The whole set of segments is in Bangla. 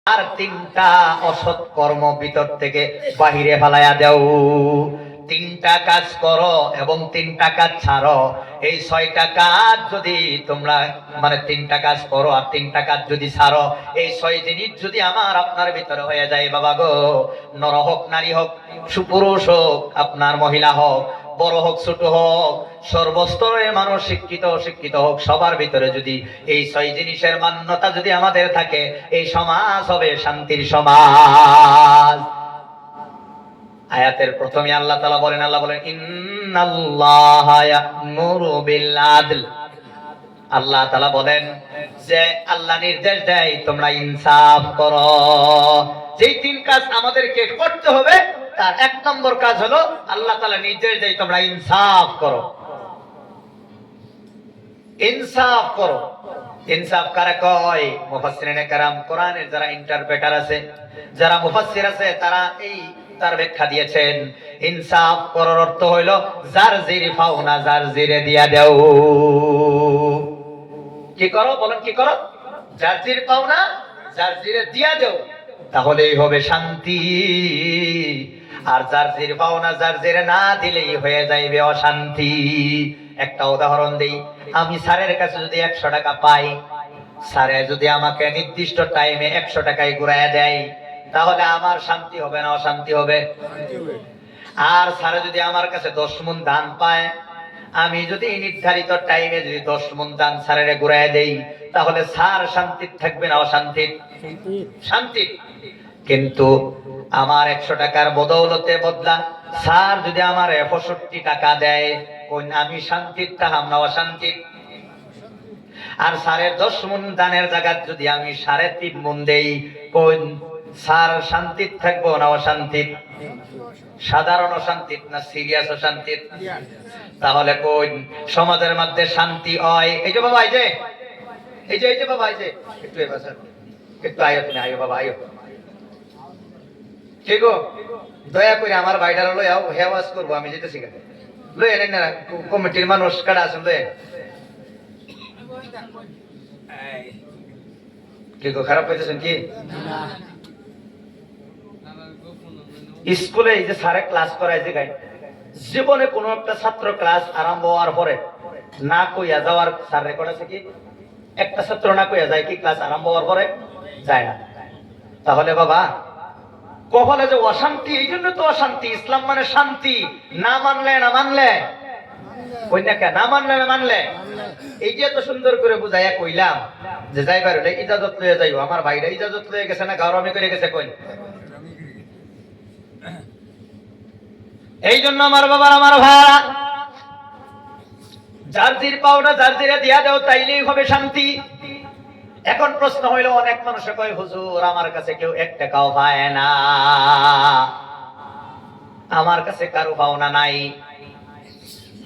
আর তিনটা অসৎ কর্ম ভিতর থেকে বাহিরে ফেলাইয়া দেও। তিনটা কাজ করো এবং তিনটা কাজ ছাড়ো। এই ছয়টা কাজ যদি তোমরা তিনটা কাজ করো আর তিনটা কাজ যদি ছাড়ো, এই ছয় জিনিস যদি আমার আপনার ভিতরে হয়ে যায় বাবা গো, নর হোক নারী হোক, সুপুরুষ হোক আপনার মহিলা হোক, বড় হোক ছোট হোক, সর্বস্তরের মানুষ শিক্ষিত অশিক্ষিত হোক, সবার ভিতরে যদি এই ছয় জিনিসের মান্যতা যদি আমাদের থাকে, এই সমাজ হবে শান্তির সমাজ। আয়াতের প্রথমে আল্লাহ বলেন ইন্নাল্লাহা ইয়া'মুরু বিল আদল। আল্লাহ তাআলা বলেন যে আল্লাহ নির্দেশ দেয় তোমরা ইনসাফ করো। যেই তিন কাজ আমাদেরকে করতে হবে তার এক নম্বর কাজ হলো আল্লাহ তাআলা নির্দেশ দেয় তোমরা ইনসাফ করো। ইনসাফ করো। ইনসাফ কারা কয়? মুফাসসিরিনে কেরাম, কোরআনের যারা ইন্টারপ্রেটার আছে, যারা মুফাসসির আছে, তারা এই তার ব্যাখ্যা দিয়েছেন। ইনসাফ করার অর্থ হইল যার জির পাওনা যার জিরে দিয়া দাও। কি করো বলেন, কি করো? যার জির পাওনা যার জিরে দিয়া দাও, তাহলেই হবে শান্তি। আর যার জির পাওনা যার জিরে না দিলেই হয়ে যাইবে অশান্তি। একটা উদাহরণ দেই, আমি স্যারের কাছে যদি 100 টাকা পাই, স্যারে যদি আমাকে নির্দিষ্ট টাইমে 100 টাকায় ঘুরাইয়া দেয়, তাহলে আমার শান্তি হবে না অশান্তি হবে? আর স্যারে যদি আমার কাছে 10 মণ ধান পায়, আমি যদি নির্ধারিত টাইমে যদি 10 মণ ধান স্যারের ঘুরাইয়া দেই, তাহলে স্যার শান্তি থাকবে না অশান্তি? শান্তি। কিন্তু আমার 100 টাকার বদৌলতে বদলা স্যার যদি আমার 65 টাকা দেয়, কোন আমি শান্তির তাহাম না অশান্তির? আর স্যারের 10 মণ দানের জায়গা যদি আমি 3.5 মণ দেই, কোন স্যার শান্তির থাকবো না অশান্তির? সাধারণ অশান্তির না সিরিয়াস অশান্তির? তাহলে কোন সমাজের মধ্যে শান্তি হয়? এই যে বাবা, এই যে বাবা, এই যে একটু এবার একটু আয়ো, তুমি আয়ো বাবা, আয়ো। ঠিক গো, দয়া করে আমার বাইটার লই আও, হেওয়াজ করবো, আমি যেতেছি কেন লই এনে না, কমিটির মানুষ কাটা আছেন লই। কি গো, খারাপ হইতেছেন কি? স্কুলে এই যে স্যারে ক্লাস করায় যে গাই, জীবনে কোন একটা ছাত্র ক্লাস আরম্ভ হওয়ার পরে না কইয়া যাওয়ার স্যার রেকর্ড আছে কি? একটা ছাত্র না কইয়া যায় কি ক্লাস আরম্ভ হওয়ার পরে? যায় না। তাহলে বাবা কপালে যে অশান্তি, এই জন্য তো অশান্তি। ইসলাম মানে শান্তি। না মানলে না মানলে এই যে এত সুন্দর করে বুঝাইয়া কইলাম যে যাইবার হলে ইজাজত লইয়া যাইও। আমার ভাইরা ইজাজত লইয়া গেছে না গাওরামি করে গেছে? কই এই জন্য আমার বাবার আমার ভাইরা, যার জির পাওনা যার জিরে দিয়া দাও, তাইলেই হবে শান্তি। এখন প্রশ্ন হইল, অনেক মানুষে কয় হুজুর আমার কাছে কেউ 1 টাকাও পায় না, আমার কাছে কারো পাওনা নাই।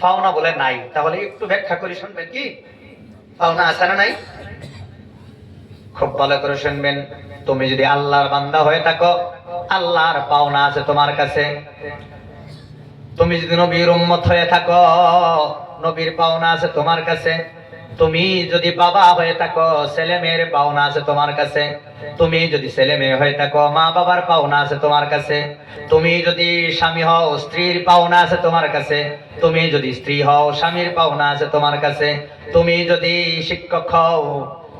পাওনা বলে নাই, তাহলে একটু ব্যাখ্যা করে শুনবেন। কি পাওনা আছে না নাই? খুব ভালো করে শুনবেন। তুমি যদি আল্লাহর বান্দা হয়ে থাকো, আল্লাহর পাওনা আছে তোমার কাছে। তুমি যদি নবীর উম্মত হয়ে থাকো, নবীর পাওনা আছে তোমার কাছে। তুমি যদি বাবা হয়ে থাকো, ছেলে মেয়ের পাওনা আছে তোমার কাছে। তুমি যদি ছেলে মেয়ে হয়ে থাকো, মা বাবার পাওনা আছে তোমার কাছে। তুমি যদি স্বামী হও, স্ত্রীর পাওনা আছে তোমার কাছে। তুমি যদি স্ত্রী হও, স্বামীর পাওনা আছে তোমার কাছে। তুমি যদি শিক্ষক হও,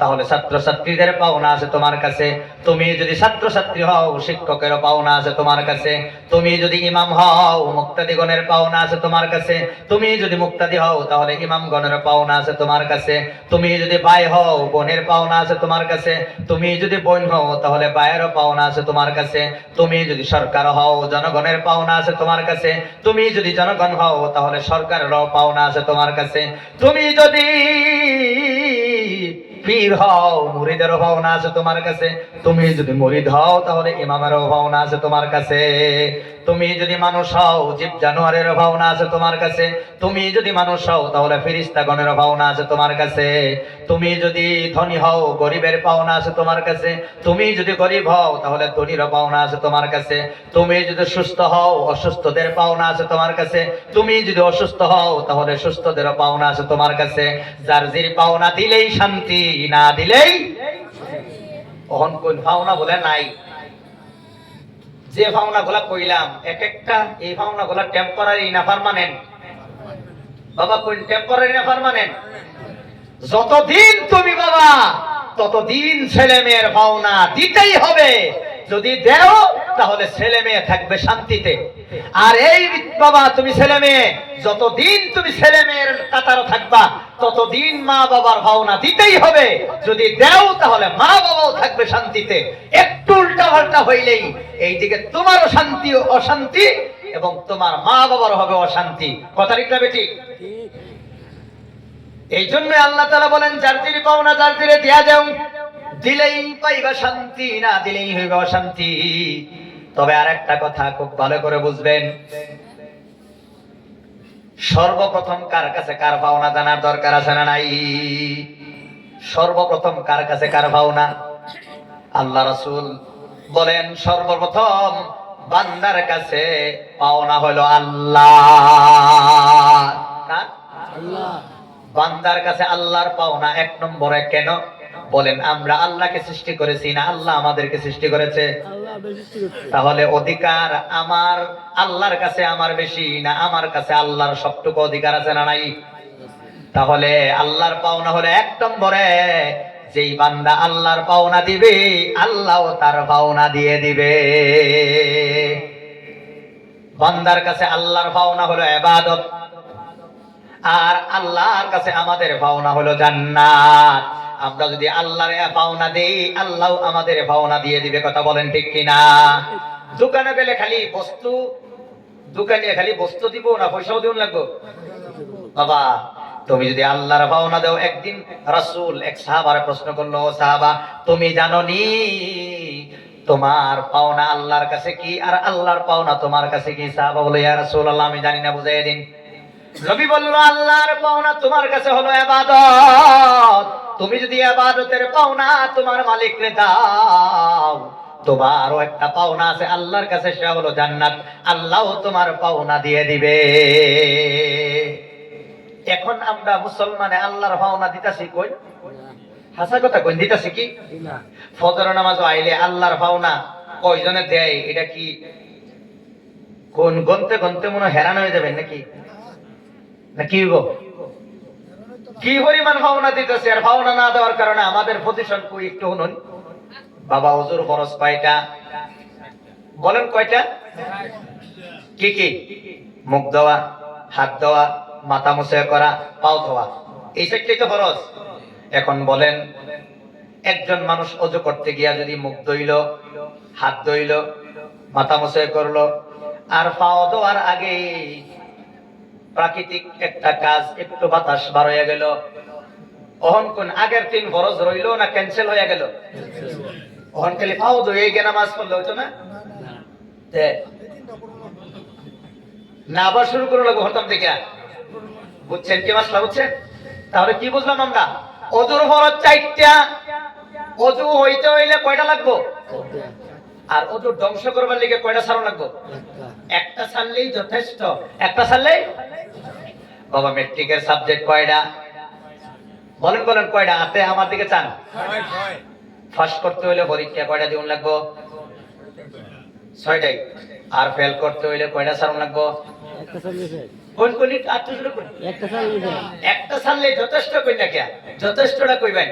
তাহলে ছাত্র ছাত্রীদের পাওনা আছে তোমার কাছে। তুমি যদি ছাত্র ছাত্রী হও, শিক্ষকের পাওনা আছে তোমার কাছে। তুমি যদি ইমাম হও, মুক্তাদিগণের পাওনা আছে তোমার কাছে। তুমি যদি মুক্তাদি হও, তাহলে ইমামগণের পাওনা আছে তোমার কাছে। তুমি যদি ভাই হও, বোনের পাওনা আছে তোমার কাছে। তুমি যদি বোন হও, তাহলে ভাইয়েরও পাওনা আছে তোমার কাছে। তুমি যদি সরকার হও, জনগণের পাওনা আছে তোমার কাছে। তুমি যদি জনগণ হও, তাহলে সরকারেরও পাওনা আছে তোমার কাছে। তুমি যদি পীর হও, মুরিদেরও পাওনা আছে তোমার কাছে। তুমি যদি মুরিদ হও, তাহলে ইমামেরও পাওনা আছে তোমার কাছে। তুমি যদি মানুষ হও, জীব জানোয়ারের পাওনা আছে তোমার কাছে। তুমি যদি মানুষ হও, তাহলে ফেরেশতাগণের পাওনা আছে তোমার কাছে। তুমি যদি ধনী হও, গরিবের পাওনা আছে তোমার কাছে। তুমি যদি গরিব হও, তাহলে ধনীরও পাওনা আছে তোমার কাছে। তুমি যদি সুস্থ হও, অসুস্থদের পাওনা আছে তোমার কাছে। তুমি যদি অসুস্থ হও, তাহলে সুস্থদেরও পাওনা আছে তোমার কাছে। যার জির পাওনা দিলেই শান্তি, না দিলেই অহন কোন ভাওনা বলে নাই। যে ভাওনা গুলা কইলাম এক একটা, এই ভাওনা গুলা টেম্পোরারি না পার্মানেন্ট? বাবা কোন টেম্পোরারি না পার্মানেন্ট? যতদিন তুমি বাবা ততদিন ছেলে মেয়ের ভাওনা দিতেই হবে। যদি দেও তাহলে ছেলে মেয়ে থাকবে শান্তিতে। আর এই বাবা তুমি ছেলে মেয়ে যতদিন তুমি ছেলে মেয়ের কাতারও থাকবা ততদিন মা বাবার ভাওনা দিতেই হবে। যদি দেও তাহলে মা বাবাও থাকবে শান্তিতে। একটু উল্টা পাল্টা হইলেই এইদিকে তোমারও শান্তি অশান্তি এবং তোমার মা বাবার হবে অশান্তি। কথা ঠিক না বেঠিক? এই জন্য আল্লাহ তাআলা বলেন যার দিলে পাওনা যার দিলে দিয়া যাও, দিলেই পাইবা শান্তি, না দিলেই হইবে অশান্তি। তবে আর একটা কথা খুব ভালো করে বুঝবেন, সর্বপ্রথম কার কাছে কার পাওনা জানার দরকার আছে না নাই? সর্বপ্রথম কার কাছে কার পাওনা? আল্লাহ রাসূল বলেন সর্বপ্রথম বান্দার কাছে পাওনা হলো আল্লাহ। আল্লাহ বান্দার কাছে আল্লাহর পাওনা এক নম্বরে। কেন বলেন? আমরা আল্লাহকে সৃষ্টি করেছি না আল্লাহ আমাদেরকে সৃষ্টি করেছে? তাহলে অধিকার আমার আল্লাহর কাছে আমার বেশি না আমার কাছে আল্লাহর সবটুকু অধিকার আছে না নাই? তাহলে আল্লাহর পাওনা হলো এক নম্বরে, যেই বান্দা আল্লাহর পাওনা দিবে আল্লাহও তার পাওনা দিয়ে দিবে। বান্দার কাছে আল্লাহর পাওনা হলো ইবাদত, আর আল্লাহর কাছে আমাদের পাওনা হলো জান্নাত। আমরা যদি আল্লাহর পাওনা দেই আল্লাহ আমাদের পাওনা দিয়ে দিবে। কথা বলেন ঠিক কিনা? দোকানে গেলে খালি বস্তু, দোকানে খালি বস্তু দিব না পয়সাও দিন লাগবে? বাবা তুমি যদি আল্লাহর পাওনা দাও, একদিন রাসূল এক সাহাবারে প্রশ্ন করলো, সাহাবা তুমি জানো নি তোমার পাওনা আল্লাহর কাছে কি আর আল্লাহর পাওনা তোমার কাছে কি? সাহাবা বলে ইয়া রাসূলুল্লাহ আমি জানি না, বুঝাইয়া দিন। নবী বলল আল্লাহর পাওনা তোমার কাছে হলো ইবাদত। তুমি যদি ইবাদতের পাওনা তোমার মালিককে দাও, তোমারও একটা পাওনা আছে আল্লাহর কাছে, সেটা হলো জান্নাত। আল্লাহও তোমার পাওনা দিয়ে দিবে। এখন আমরা মুসলমানে আল্লাহর পাওনা দিতাছি কই? হাসা কথা কই, দিতাছি কি? ফজর নামাজ আইলে আল্লাহর পাওনা কয়জনে দেয় এটা কি কোন গন্তে গন্তে মনে হেরান হয়ে যাবেন নাকি? না কি গো, কি পরিমাণ ভাওনা দিতেছে? আর ভাওনা না দেওয়ার কারণে আমাদের পজিশন কই একটু শুনুন। বাবা হুজুর ফরজ কয়টা বলেন? কয়টা? কি কি? মুখ ধোয়া, হাত ধোয়া, মাথা মুছে করা, পাও ধোয়া, এই চারটেই তো ফরজ। এখন বলেন একজন মানুষ ওযু করতে গিয়া যদি মুখ ধুইল, হাত ধুইল, মাথা মুছে করলো, আর পাও ধোয়ার আগে প্রাকৃতিক একটা কাজ একটু বাতাস বার হয়ে গেল, অহন কোন আগের 3 ফরজ রইল না ক্যান্সেল হয়ে গেল? অহন খালি পাও ধুয়ে গিয়ে নামাজ পড়লে হতো না? না আবার শুরু করে লাগবো হতাম থেকে? বুঝছেন কি মাসলা? বুঝছেন? তাহলে কি বুঝলাম আমরা? ওযুর ফরজ 4টা, ওযু হইতে হইলে কয়টা লাগবো? আর ওযু ধ্বংস করবার লিগে কয়টা সারণ লাগবো? একটা সারলেই যথেষ্ট। একটা সারলেই বাবা ম্যাট্রিকের সাবজেক্ট কয়টা বলেন? বলেন কয়টা? হাতে আমার দিকে চান। ফার্স্ট করতে হইলে পরীক্ষা কয়টা দিন লাগবো? 6টাই। আর ফেল করতে হইলে কয়টা সারণ লাগবো? কোন কোনই আত্মজুড়ে কোন একটা সারলে যথেষ্ট কই না? কে যথেষ্টটা কইবেন?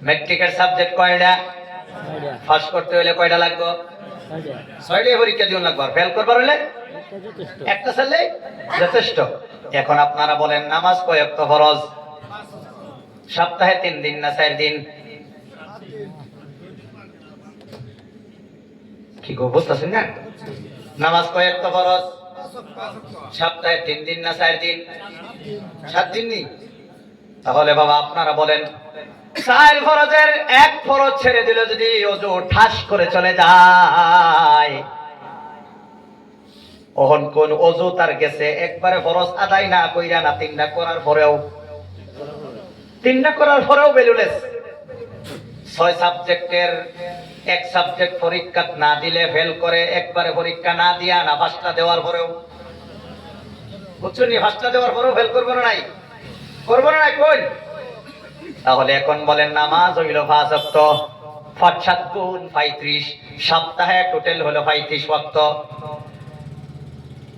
ম্যাট্রিকের সাবজেক্ট কয়টা? ফার্স্ট করতে হইলে কয়টা লাগবো? 6টাই পরীক্ষা দিন লাগবো। আর ফেল করবার হইলে একটা সারলে যথেষ্ট। এখন আপনারা বলেন নামাজ কয় ওয়াক্ত ফরজ? সপ্তাহে 3 দিন না 4 দিন? কি গো বুঝতেছেন না? নামাজ কয় ওয়াক্ত ফরজ? সপ্তাহে 3 দিন না 4 দিন? 7 দিন নি? তাহলে বাবা আপনারা বলেন 4 ফরজের 1 ফরজ ছেড়ে দিলে যদি ওযু ঠাস করে চলে যায়, ওহন কোন ওযু তার গেছে একবারে ফরজ আদায় না কইরা না 3টা করার পরেও, 3টা করার পরেও বেলুলেস 6 সাবজেক্টের 1 সাবজেক্ট পরীক্ষা না দিলে ফেল করে, একবারে পরীক্ষা না দিয়া না 5টা দেওয়ার পরেও, বুঝছো নি? 5টা দেওয়ার পরেও ফেল করবো না? নাই করবো না? নাই কই? তাহলে এখন বলেন নামাজ হইল 5 ওয়াক্ত, পাঁচ সাত গুণ 35, সপ্তাহে টোটাল হলো 35 ওয়াক্ত।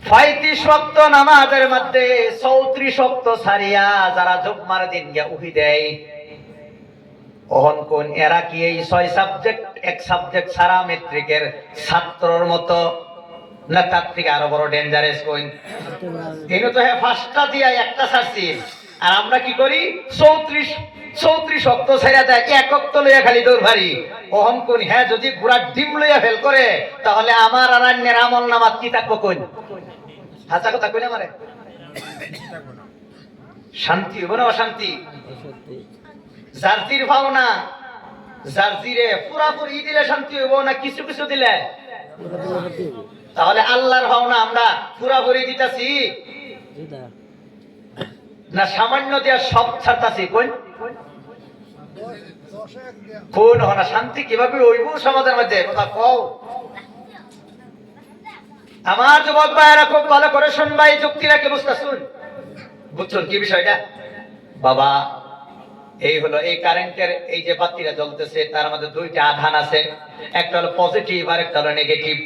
35 ওয়াক্ত নামাজের মধ্যে 34 ওয়াক্ত সারিয়া যারা জুম্মার দিন গিয়া উহি দেয়, ওহন কোন এরা কি এই 6 সাবজেক্ট এক সাবজেক্ট সারা মেট্রিকের ছাত্রর মতো, না তার থেকে আরো বড় ডেঞ্জারাস কোন? তিনি তো হ্যাঁ ফার্স্টটা দিয়া একটা ছাড়ছি, আর আমরা কি করি 34 ওয়াক্ত ছেড়ে দেয়, এক ওয়াক্ত লইয়া খালি দৌড় ভারি। ওহন কোন হ্যাঁ যদি পুরা ডিম লইয়া ফেল করে, তাহলে আমার আর অন্যের আমল নামাজ কি থাকবো কোন? হাসা কথা কইলে আমারে শান্তি হইব না অশান্তি? জার্জির ভাওনা, জার্জিরে পুরাপুরি দিলে শান্তি হইব না কিছু কিছু দিলে? তাহলে আল্লাহর ভাওনা আমরা পুরাপুরি দিতাছি না সামান্য দিয়া সব ছাড়তাছি কোন? কোন হনা শান্তি কিভাবে হইব সমাজের মধ্যে কথা কও। আমার যুবক ভাইয়েরা খুব ভালো করে শুনবা, এই যুক্তিটাকে বুঝতে শুন, বুঝছেন কি বিষয়টা? বাবা এই হলো এই কারেন্টের এই যে বাতিটা জ্বলতেছে তার মধ্যে দুইটা আধান আছে, একটা হলো পজিটিভ আর একটা হলো নেগেটিভ।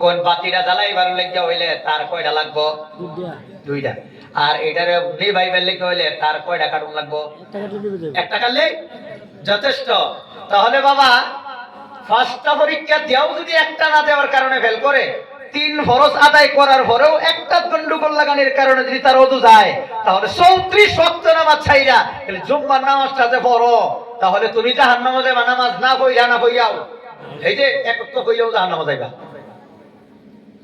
কোন বাতিটা জ্বালাইবার লেগে হইলে তার কয়টা লাগবো? দুইটা। আর এটারে নিভাইবার লেগে হইলে তার কয়টা কার্টুন লাগবো? একটা কাটলে যথেষ্ট। তাহলে বাবা ফার্স্টটা পরীক্ষা দিয়াও যদি একটা না দেওয়ার কারণে ফেল করে, 3 ফরজ আদায় করার পরেও একটা গন্ডগোল লাগানোর কারণে যদি তার ওযু যায়, তাহলে 34 ওয়াক্ত নামাজ ছাইরা তাহলে জুম্মার নামাজটা যে পড়ো, তাহলে তুমি জাহান্নামে যাবা নামাজ না পড়িয়া না পড়িয়াও। এই যে একত্র হইয়াও জাহান্নামে যাইবা,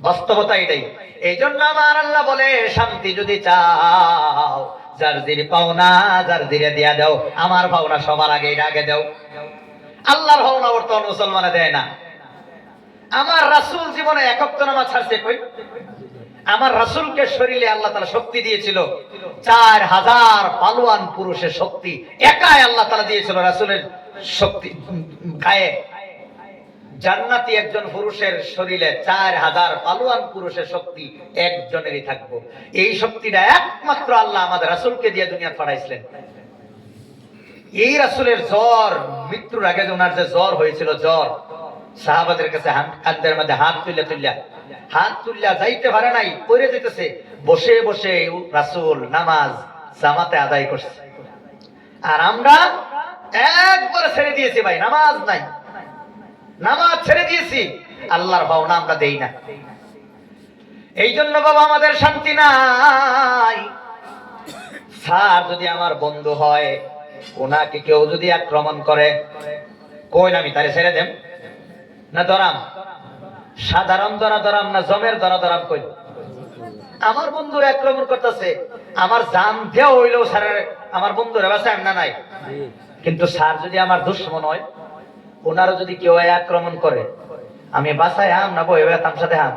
বাস্তবতা এটাই। এই জন্য আমার আল্লাহ বলে শান্তি যদি চাও জার্জির পাওনা জার্জিরে দিয়া দাও, আমার পাওনা সবার আগে এটা আগে দাও। আল্লাহর পাওনা বর্তমান মুসলমানে দেয় না। আমার রাসূল জীবনে এক ওয়াক্ত নামাজ ছাড়ছে কই? আমার রাসূলকে শরীরে আল্লাহ তাআলা শক্তি দিয়েছিল 4000 পালোয়ান পুরুষের শক্তি একাই আল্লাহ তাআলা দিয়েছিল রাসূলের শক্তি গায়ে। জান্নাতি একজন পুরুষের শরীরে 4000 পালোয়ান পুরুষের শক্তি একজনেরই থাকবো। এই শক্তিটা একমাত্র আল্লাহ আমাদের রাসূলকে দিয়ে দুনিয়া পাঠাইছিলেন। এই রাসূলের জ্বর, মৃত্যুর আগে ওনার যে জ্বর হয়েছিল, জ্বর সাহাবাদের কাছে কাঁধের মধ্যে হাত তুলিয়া যাইতে পারে নাই, পড়ে যেতেছে। বসে বসে রাসূল নামাজ জামাতে আদায় করছে, আর আমরা একবারে ছেড়ে দিয়েছি ভাই, নামাজ নাই, নামাজ ছেড়ে দিয়েছি, আল্লাহর ভাওনা আমরা দেই না। এই জন্য বাবা আমাদের শান্তি নাই। স্যার যদি আমার বন্ধু হয়, ওনাকে কেউ যদি আক্রমণ করে, কই আমি তারে ছেড়ে দেব না ধরাম? সাধারণ ধরাম না জমের ধরাম? কই আমার বন্ধুর আক্রমণ করতেছে, আমার জান দেওয়া হইলেও স্যারের আমার বন্ধুরা বাঁচায় না নাই। কিন্তু স্যার যদি আমার দুশ্মন হয়, ওনারও যদি কেউ আক্রমণ করে, আমি বাসায় হাম না বই তার সাথে হাম?